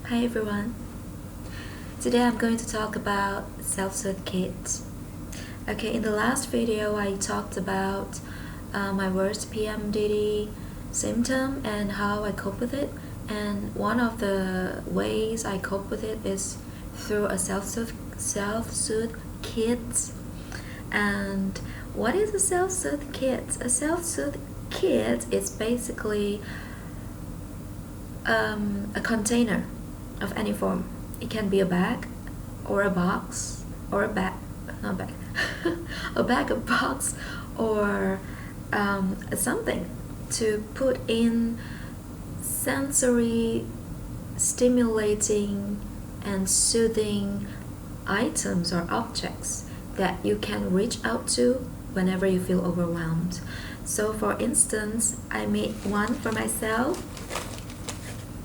Hi everyone. Today I'm going to talk about self-soothe kits. Okay, in the last video I talked about my worst PMDD symptom and how I cope with it. And one of the ways I cope with it is through a self-soothe kit. And what is a self-soothe kit? A self-soothe kit is basically a container of any form. It can be a bag or a box or a bag, not bag, a bag, a box, or something to put in sensory stimulating and soothing items or objects that you can reach out to whenever you feel overwhelmed. So for instance, I made one for myself.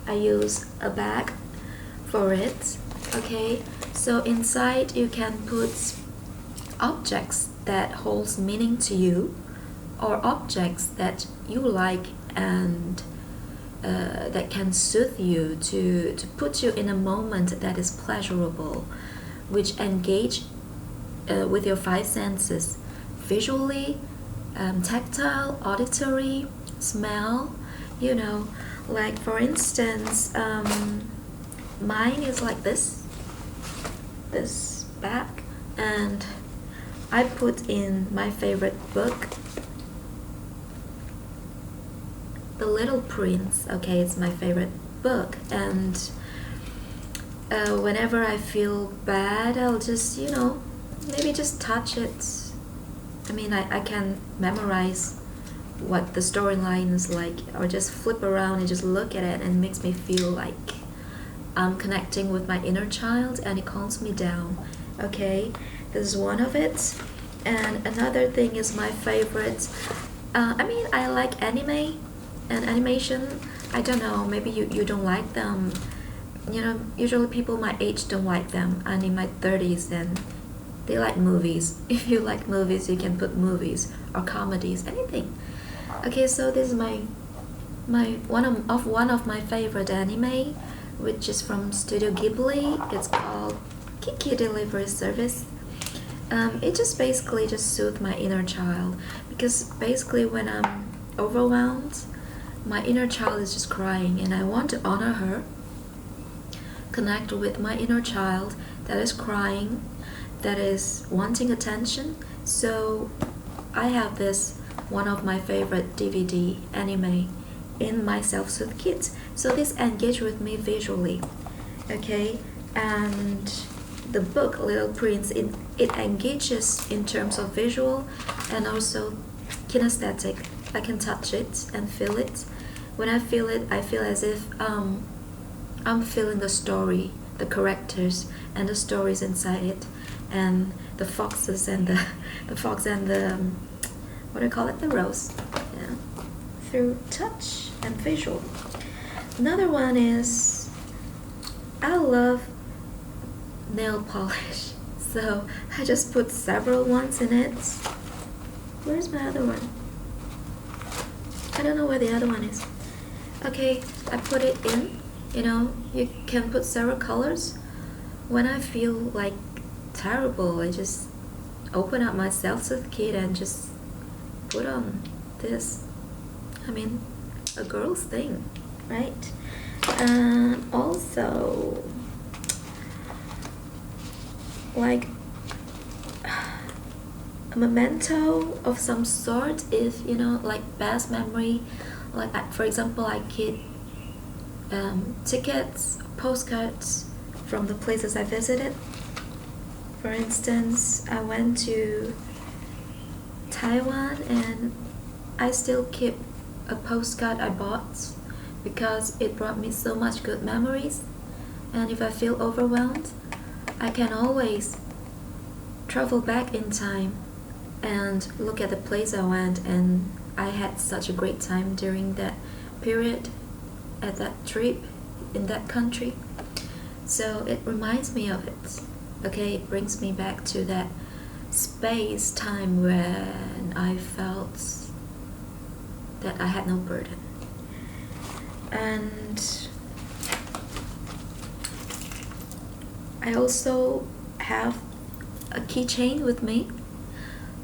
I use a bag for it. Okay, so inside you can put objects that holds meaning to you, or objects that you like and that can soothe you, to put you in a moment that is pleasurable, which engage with your five senses: visually, tactile, auditory, smell, like for instance, mine is like this bag, and I put in my favorite book, The Little Prince. Okay, it's my favorite book, and whenever I feel bad, I'll just maybe just touch it. I can memorize what the storyline is like, or just flip around and just look at it, and it makes me feel like I'm connecting with my inner child, and it calms me down. Okay, this is one of it. And another thing is my favorite. I like anime and animation. I don't know, maybe you don't like them. Usually people my age don't like them. I'm in my 30s and they like movies. If you like movies, you can put movies or comedies, anything. Okay, so this is my one of my favorite anime, which is from Studio Ghibli. It's called Kiki Delivery Service. It just basically just soothes my inner child, because basically when I'm overwhelmed, my inner child is just crying, and I want to honor her, connect with my inner child that is crying, that is wanting attention. So I have this one of my favorite DVD anime in my self-soothe kit. So this engage with me visually. Okay, and the book Little Prince, it engages in terms of visual and also kinesthetic. I can touch it and feel it. When I feel it, I feel as if I'm feeling the story, the characters and the stories inside it, and the foxes and the fox and the what do you call it, the rose, yeah, through touch and visual. Another one is I love nail polish, so I just put several ones in it. Where's my other one? I don't know where the other one is. Okay, I put it in. You can put several colors. When I feel like terrible, I just open up my self-soothe kit and just put on this. A girl's thing, right? Also, like a memento of some sort, if like best memory, like for example, I keep tickets, postcards from the places I visited. For instance, I went to Taiwan, and I still keep a postcard I bought because it brought me so much good memories. And if I feel overwhelmed, I can always travel back in time and look at the place I went, and I had such a great time during that period, at that trip, in that country. So it reminds me of it. Okay, it brings me back to that space time when I felt that I had no burden. And I also have a keychain with me.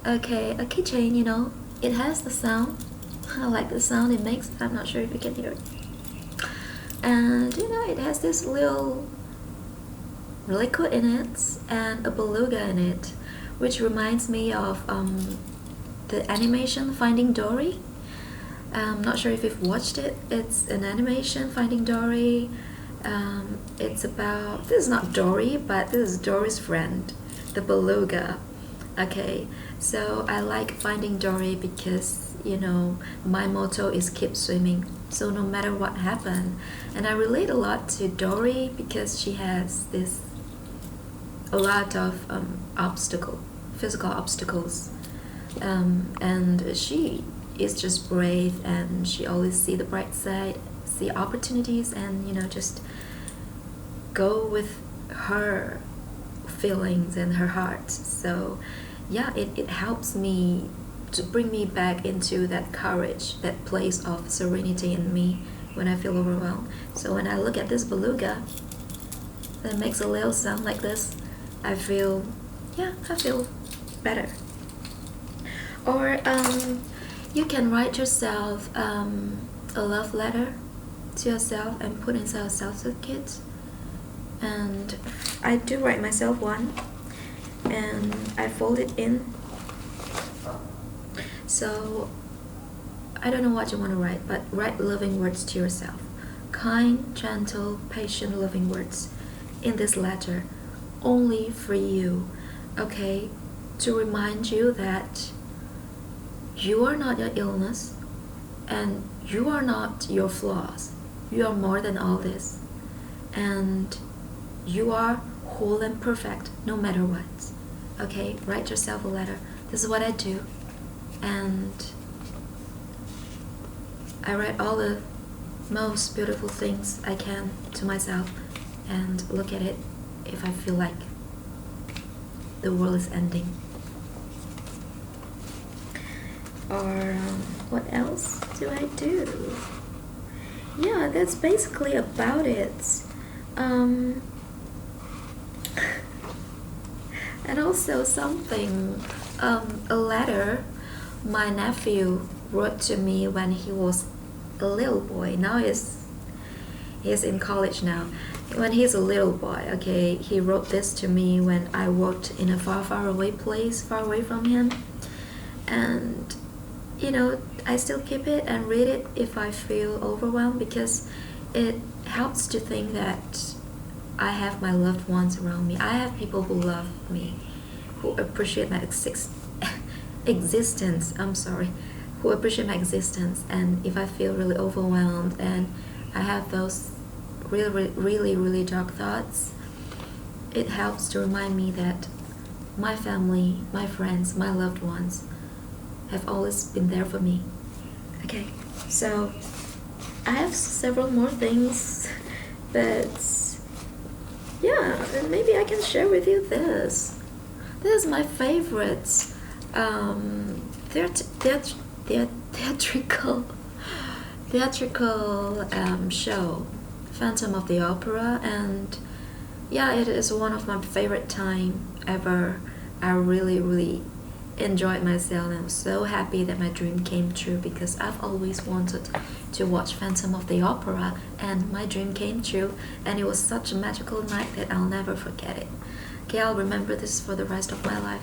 Okay, a keychain, it has the sound. I like the sound it makes. I'm not sure if you can hear it. And it has this little liquid in it and a beluga in it, which reminds me of the animation Finding Dory. I'm not sure if you've watched it. It's an animation, Finding Dory. It's about, this is not Dory, but this is Dory's friend, the beluga. Okay, so I like Finding Dory because my motto is keep swimming, so no matter what happens. And I relate a lot to Dory because she has a lot of physical obstacles, and she is just brave, and she always see the bright side, see opportunities, and just go with her feelings and her heart. So yeah, it helps me to bring me back into that courage, that place of serenity in me when I feel overwhelmed. So when I look at this beluga that makes a little sound like this, I feel better. Or you can write yourself a love letter to yourself and put inside a self-soothe kit. And I do write myself one, and I fold it in. So I don't know what you want to write, but write loving words to yourself. Kind, gentle, patient, loving words in this letter, only for you, okay? To remind you that you are not your illness, and you are not your flaws. You are more than all this, and you are whole and perfect no matter what. Okay, write yourself a letter. This is what I do, and I write all the most beautiful things I can to myself and look at it if I feel like the world is ending. Or what else do I do? Yeah, that's basically about it. And also something, a letter my nephew wrote to me when he was a little boy. Now he's in college now. When he's a little boy, okay, he wrote this to me when I worked in a far away place, far away from him. And I still keep it and read it if I feel overwhelmed, because it helps to think that I have my loved ones around me. I have people who love me, who appreciate my existence. Who appreciate my existence. And if I feel really overwhelmed and I have those really dark thoughts, it helps to remind me that my family, my friends, my loved ones have always been there for me. Okay, so I have several more things, but yeah, and maybe I can share with you this. This is my favorite theatrical show, Phantom of the Opera, and yeah, it is one of my favorite time ever. I really enjoyed myself, and I'm so happy that my dream came true, because I've always wanted to watch Phantom of the Opera, and my dream came true, and it was such a magical night that I'll never forget it. Okay, I'll remember this for the rest of my life.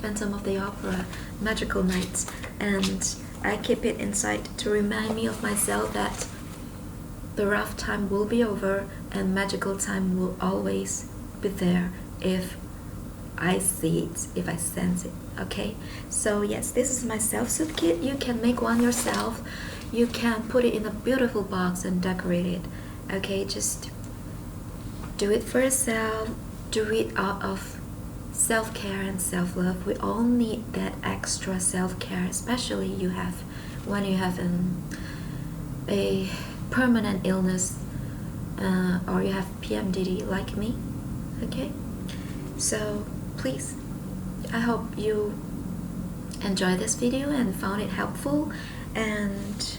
Phantom of the Opera, magical nights, and I keep it inside to remind me of myself that the rough time will be over and magical time will always be there if I see it, if I sense it. Okay, so yes, this is my self-soothe kit. You can make one yourself. You can put it in a beautiful box and decorate it. Okay, just do it for yourself. Do it out of self-care and self-love. We all need that extra self-care, especially when you have a permanent illness, or you have PMDD like me. Okay, so please, I hope you enjoyed this video and found it helpful, and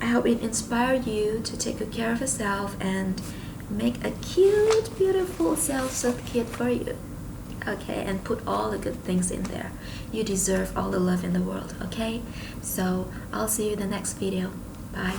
I hope it inspired you to take good care of yourself and make a cute, beautiful self-soothe kit for you. Okay, and put all the good things in there. You deserve all the love in the world, okay? So I'll see you in the next video. Bye.